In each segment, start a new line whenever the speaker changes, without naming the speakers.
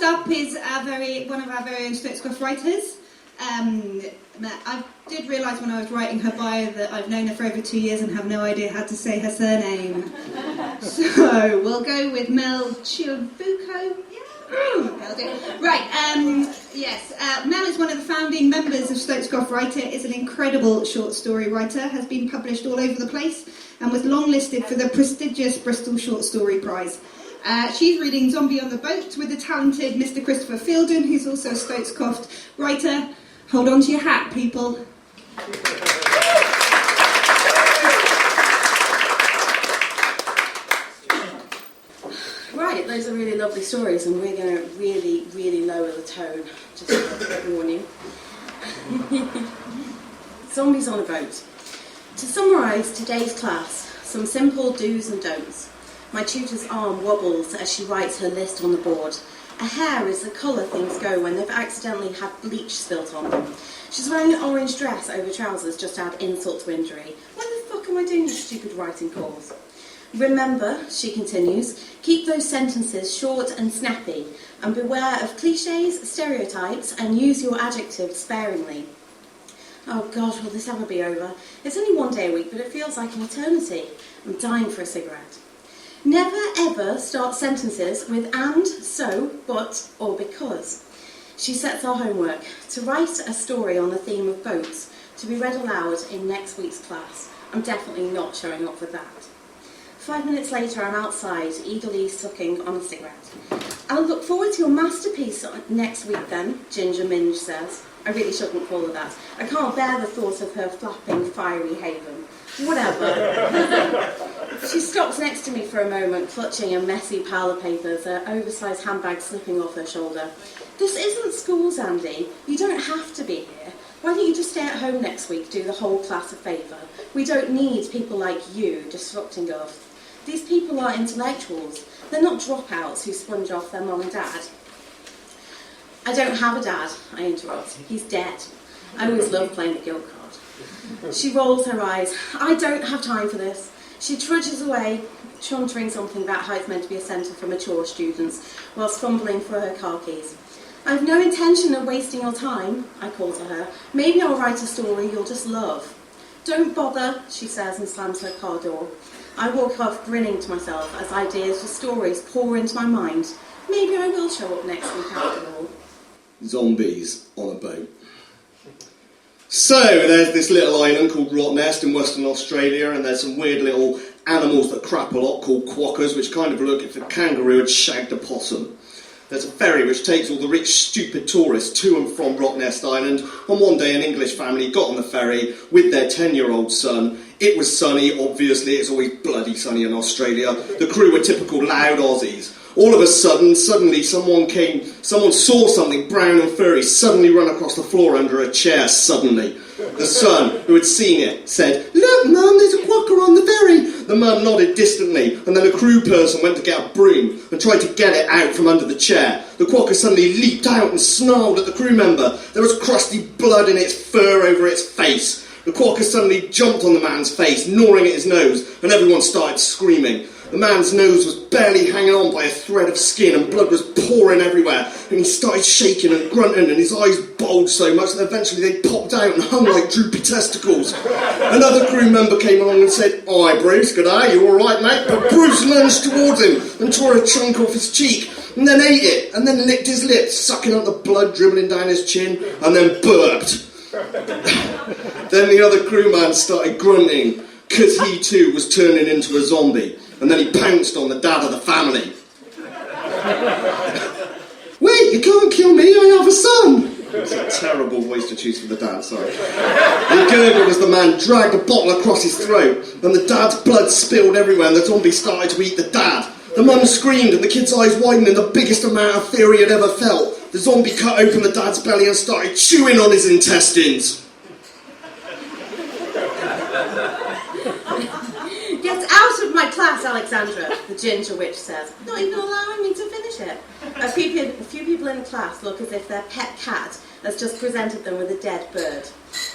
up is one of our very own Stokes Croft Writers. I did realise when I was writing her bio that I've known her for over 2 years and have no idea how to say her surname. So we'll go with Mel Ciavucco. Right, yes. Mel is one of the founding members of Stokes Croft Writer, is an incredible short story writer, has been published all over the place and was longlisted for the prestigious Bristol Short Story Prize. She's reading Zombie on the Boat with the talented Mr. Christopher Fielden, who's also a Stokes Croft writer. Hold on to your hat, people.
Right, those are really lovely stories, and we're going to really, really lower the tone, just to warn you. Zombies on a boat. To summarise today's class, some simple do's and don'ts. My tutor's arm wobbles as she writes her list on the board. A hair is the colour things go when they've accidentally had bleach spilt on them. She's wearing an orange dress over trousers just to add insult to injury. Why the fuck am I doing this stupid writing course? Remember, she continues, keep those sentences short and snappy, and beware of clichés, stereotypes, and use your adjectives sparingly. Oh God, will this ever be over? It's only 1 day a week, but it feels like an eternity. I'm dying for a cigarette. Never ever start sentences with and, so, but, or because. She sets our homework to write a story on the theme of boats to be read aloud in next week's class. I'm definitely not showing up with that. 5 minutes later, I'm outside, eagerly sucking on a cigarette. I'll look forward to your masterpiece next week then, Ginger Minge says. I really shouldn't call her that. I can't bear the thought of her flapping fiery haven. Whatever. She stops next to me for a moment, clutching a messy pile of papers, her oversized handbag slipping off her shoulder. This isn't school, Andy. You don't have to be here. Why don't you just stay at home next week, do the whole class a favour? We don't need people like you disrupting us. These people are intellectuals. They're not dropouts who sponge off their mum and dad. I don't have a dad, I interrupt. He's dead. I always love playing the guilt card. She rolls her eyes. I don't have time for this. She trudges away, chuntering something about how it's meant to be a centre for mature students, whilst fumbling for her car keys. I've no intention of wasting your time, I call to her. Maybe I'll write a story you'll just love. Don't bother, she says and slams her car door. I walk off grinning to myself as ideas for stories pour into my mind. Maybe I will show up next week after all.
Zombies on a boat. So, there's this little island called Rottnest in Western Australia, and there's some weird little animals that crap a lot called quokkas, which kind of look if a kangaroo had shagged a possum. There's a ferry which takes all the rich, stupid tourists to and from Rottnest Island. On one day, an English family got on the ferry with their 10-year-old son. It was sunny, obviously, it's always bloody sunny in Australia. The crew were typical loud Aussies. All of a sudden, someone saw something brown and furry suddenly run across the floor under a chair, suddenly. The son, who had seen it, said, "Look, Mum, there's a quokka on the ferry." The mum nodded distantly, and then a crew person went to get a broom and tried to get it out from under the chair. The quokka suddenly leaped out and snarled at the crew member. There was crusty blood in its fur over its face. The quokka suddenly jumped on the man's face, gnawing at his nose, and everyone started screaming. The man's nose was barely hanging on by a thread of skin, and blood was pouring everywhere, and he started shaking and grunting, and his eyes bulged so much that eventually they popped out and hung like droopy testicles. Another crew member came along and said, "Hi, Bruce, g'day, you all right, mate?" But Bruce lunged towards him and tore a chunk off his cheek, and then ate it, and then licked his lips, sucking up the blood dribbling down his chin, and then burped. Then the other crewman started grunting, because he too was turning into a zombie. And then he pounced on the dad of the family. "Wait, you can't kill me, I have a son!" It's a terrible voice to choose for the dad, sorry. He gurgled as the man dragged a bottle across his throat, and the dad's blood spilled everywhere, and the zombie started to eat the dad. The mum screamed, and the kid's eyes widened in the biggest amount of fear he had ever felt. The zombie cut open the dad's belly and started chewing on his intestines.
Get out of my class, Alexandra, the ginger witch says, not even allowing me to finish it. A few people in the class look as if their pet cat has just presented them with a dead bird.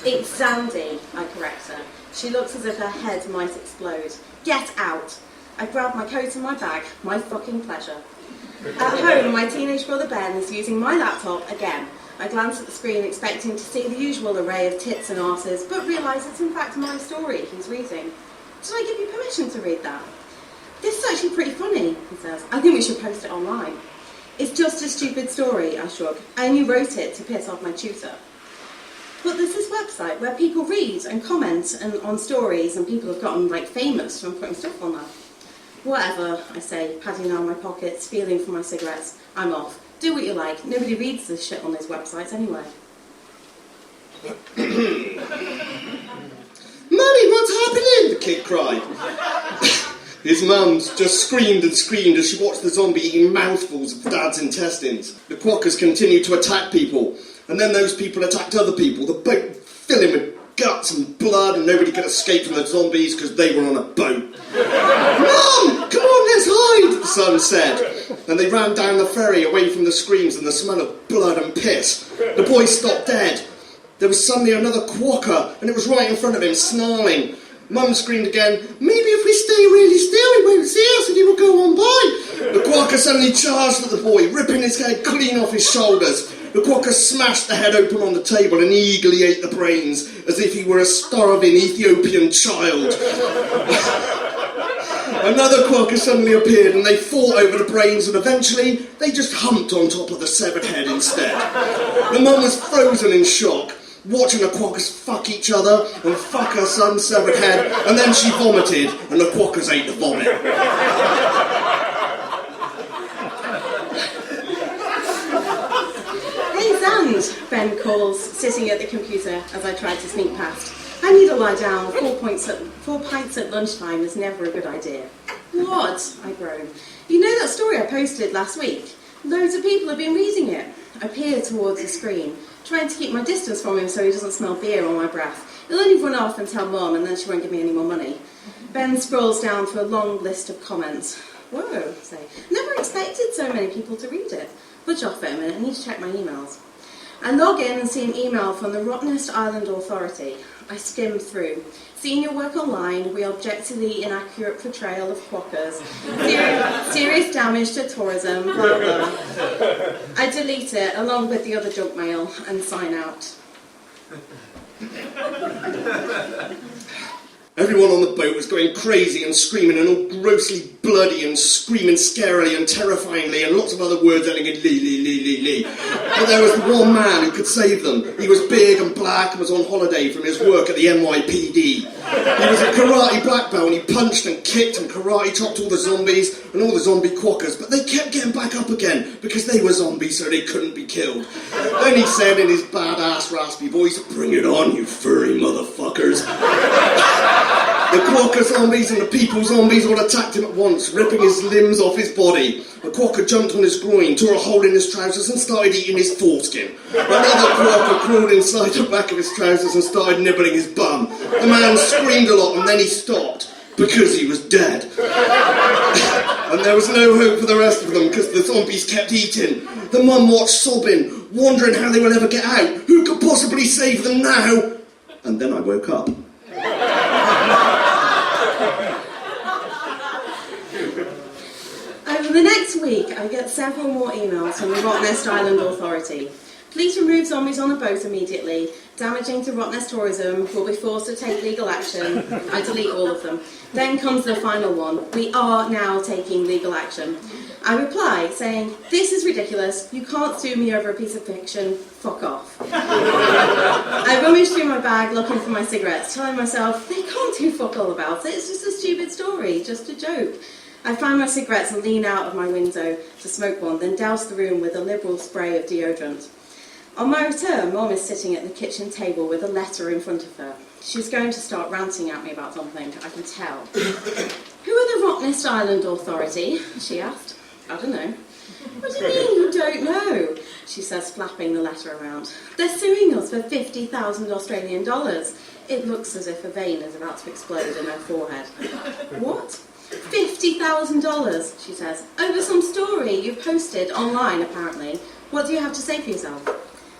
"It's Sandy," I correct her. She looks as if her head might explode. "Get out." I grab my coat and my bag, my fucking pleasure. At home, my teenage brother Ben is using my laptop again. I glance at the screen expecting to see the usual array of tits and arses, but realise it's in fact my story he's reading. Did I give you permission to read that? This is actually pretty funny, he says. I think we should post it online. It's just a stupid story, I shrug. I only wrote it to piss off my tutor. But there's this website where people read and comment on stories, and people have gotten famous from putting stuff on there. Whatever, I say, padding down my pockets, feeling for my cigarettes. I'm off. Do what you like. Nobody reads this shit on those websites anyway.
Mummy, what's happening? The kid cried. His mum just screamed and screamed as she watched the zombie eating mouthfuls of Dad's intestines. The quackers continued to attack people, and then those people attacked other people. The boat filling with guts and blood, and nobody could escape from the zombies because they were on a boat. Mum, come on, let's hide, the son said. And they ran down the ferry away from the screams and the smell of blood and piss. The boy stopped dead. There was suddenly another quacker, and it was right in front of him, snarling. Mum screamed again, maybe if we stay really still, he won't see us and he will go on by. The quacker suddenly charged at the boy, ripping his head clean off his shoulders. The quacker smashed the head open on the table and eagerly ate the brains, as if he were a starving Ethiopian child. Another quacker suddenly appeared, and they fought over the brains, and eventually they just humped on top of the severed head instead. The mum was frozen in shock, watching the quackers fuck each other and fuck her son's severed head, and then she vomited, and the quackers ate the vomit.
Hey, Zand, Ben calls, sitting at the computer as I try to sneak past. I need to lie down. 4 pints at lunchtime is never a good idea. What? I groan. You know that story I posted last week? Loads of people have been reading it. I peer towards the screen, trying to keep my distance from him so he doesn't smell beer on my breath. He'll only run off and tell Mum, and then she won't give me any more money. Ben scrolls down through a long list of comments. Whoa, I say. Never expected so many people to read it. Budge off for a minute, I need to check my emails. I log in and see an email from the Rottnest Island Authority. I skim through. Seeing your work online, we object to the inaccurate portrayal of quackers. Serious damage to tourism, blah, blah. I delete it along with the other junk mail and sign out.
Everyone on the boat was going crazy and screaming and all grossly bloody and screaming scarily and terrifyingly and lots of other words ending in lee, lee, lee, lee, lee. But there was one man who could save them. He was big and black and was on holiday from his work at the NYPD. He was a karate black belt and he punched and kicked and karate chopped all the zombies and all the zombie quackers, but they kept getting back up again because they were zombies so they couldn't be killed. Then he said in his badass raspy voice, "Bring it on, you furry motherfuckers." The quacker zombies and the people zombies all attacked him at once, ripping his limbs off his body. The quacker jumped on his groin, tore a hole in his trousers and started eating his foreskin. Another quacker crawled inside the back of his trousers and started nibbling his bum. The man screamed a lot and then he stopped, because he was dead. And there was no hope for the rest of them, because the zombies kept eating. The mum watched sobbing, wondering how they will ever get out. Who could possibly save them now? And then I woke up.
Over the next week, I get several more emails from the Rottnest Island Authority. Please remove zombies on the boat immediately. Damaging to Rottnest tourism. Will be forced to take legal action. I delete all of them. Then comes the final one. We are now taking legal action. I reply saying, "This is ridiculous. You can't sue me over a piece of fiction. Fuck off." I rummage through my bag looking for my cigarettes, telling myself, they can't do fuck all about it. It's just a stupid story, just a joke. I find my cigarettes and lean out of my window to smoke one, then douse the room with a liberal spray of deodorant. On my return, Mum is sitting at the kitchen table with a letter in front of her. She's going to start ranting at me about something, I can tell. "Who are the Rottnest Island Authority?" she asked. "I don't know." "What do you mean you don't know?" she says, flapping the letter around. "They're suing us for 50,000 Australian dollars. It looks as if a vein is about to explode in her forehead. "What? $50,000, she says, "over some story you've posted online, apparently. What do you have to say for yourself?"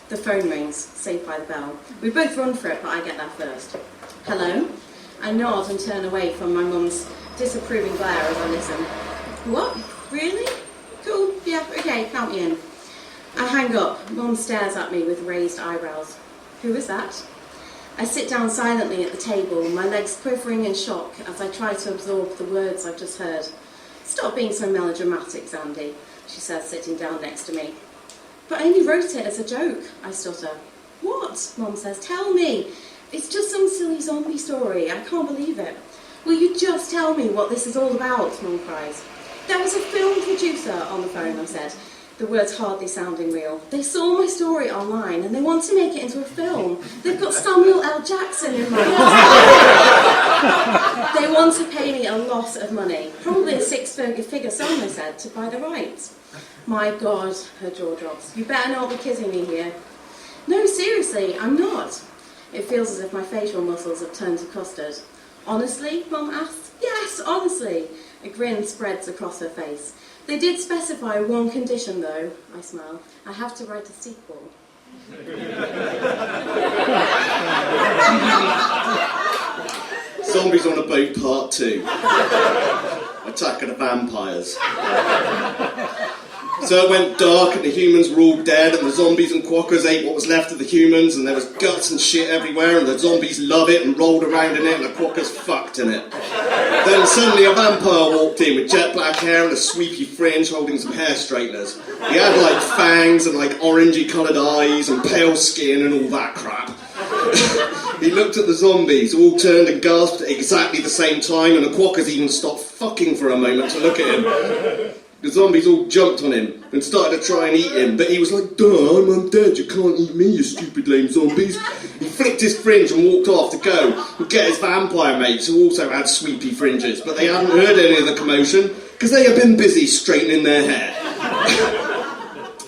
The phone rings, saved by the bell. We both run for it, but I get there first. "Hello?" I nod and turn away from my mum's disapproving glare as I listen. "What? Really? Cool, yeah, okay, count me in. I hang up. Mum stares at me with raised eyebrows. Who is that? I sit down silently at the table, my legs quivering in shock as I try to absorb the words I've just heard. Stop being so melodramatic, Sandy, she says, sitting down next to me. But I only wrote it as a joke, I stutter. What? Mum says, tell me. It's just some silly zombie story. I can't believe it. Will you just tell me what this is all about? Mum cries. There was a film producer on the phone, I said, the words hardly sounding real. They saw my story online and they want to make it into a film. They've got Samuel L. Jackson in mind. They want to pay me a lot of money, probably a six-figure sum, they said, to buy the rights. My God, her jaw drops. You better not be kidding me here. No, seriously, I'm not. It feels as if my facial muscles have turned to custard. Honestly, Mum asked. Yes, honestly. A grin spreads across her face. They did specify one condition, though, I smile. I have to write a sequel.
Zombies on a Boat Part 2. Attack of the Vampires. So it went dark and the humans were all dead and the zombies and quackers ate what was left of the humans and there was guts and shit everywhere and the zombies loved it and rolled around in it and the quackers fucked in it. Then suddenly a vampire walked in with jet black hair and a sweepy fringe holding some hair straighteners. He had like fangs and like orangey coloured eyes and pale skin and all that crap. He looked at the zombies, all turned and gasped at exactly the same time and the quackers even stopped fucking for a moment to look at him. The zombies all jumped on him and started to try and eat him, but he was like, duh, I'm undead, you can't eat me, you stupid lame zombies. He flicked his fringe and walked off to go and get his vampire mates who also had sweepy fringes, but they hadn't heard any of the commotion because they had been busy straightening their hair.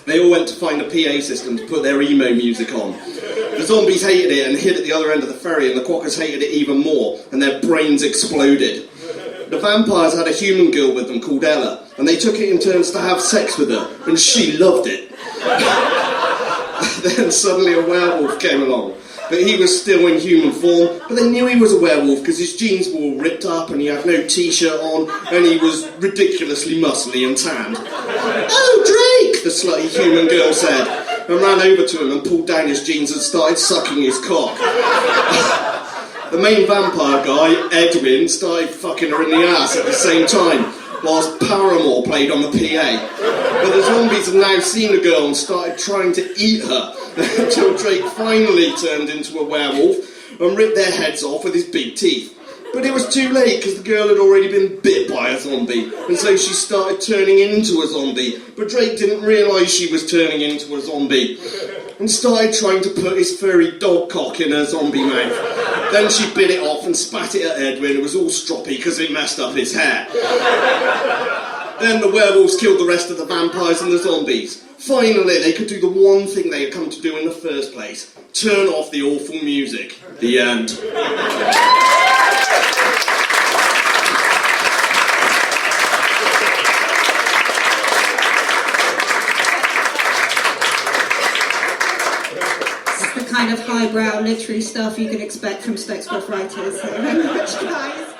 They all went to find a PA system to put their emo music on. The zombies hated it and hid at the other end of the ferry and the quackers hated it even more and their brains exploded. The vampires had a human girl with them called Ella, and they took it in turns to have sex with her, and she loved it. Then suddenly a werewolf came along, but he was still in human form, but they knew he was a werewolf because his jeans were all ripped up and he had no t-shirt on, and he was ridiculously muscly and tanned. "Oh, Drake!" the slutty human girl said, and ran over to him and pulled down his jeans and started sucking his cock. The main vampire guy, Edwin, started fucking her in the ass at the same time, whilst Paramore played on the PA. But the zombies had now seen the girl and started trying to eat her, until Drake finally turned into a werewolf and ripped their heads off with his big teeth. But it was too late because the girl had already been bit by a zombie, and so she started turning into a zombie. But Drake didn't realise she was turning into a zombie, and started trying to put his furry dog cock in her zombie mouth. Then she bit it off and spat it at Edwin, who was all stroppy because it messed up his hair. Then the werewolves killed the rest of the vampires and the zombies. Finally, they could do the one thing they had come to do in the first place: turn off the awful music. The end.
Kind of highbrow literary stuff you can expect from Stokes Croft Writers. Thank you very much, guys.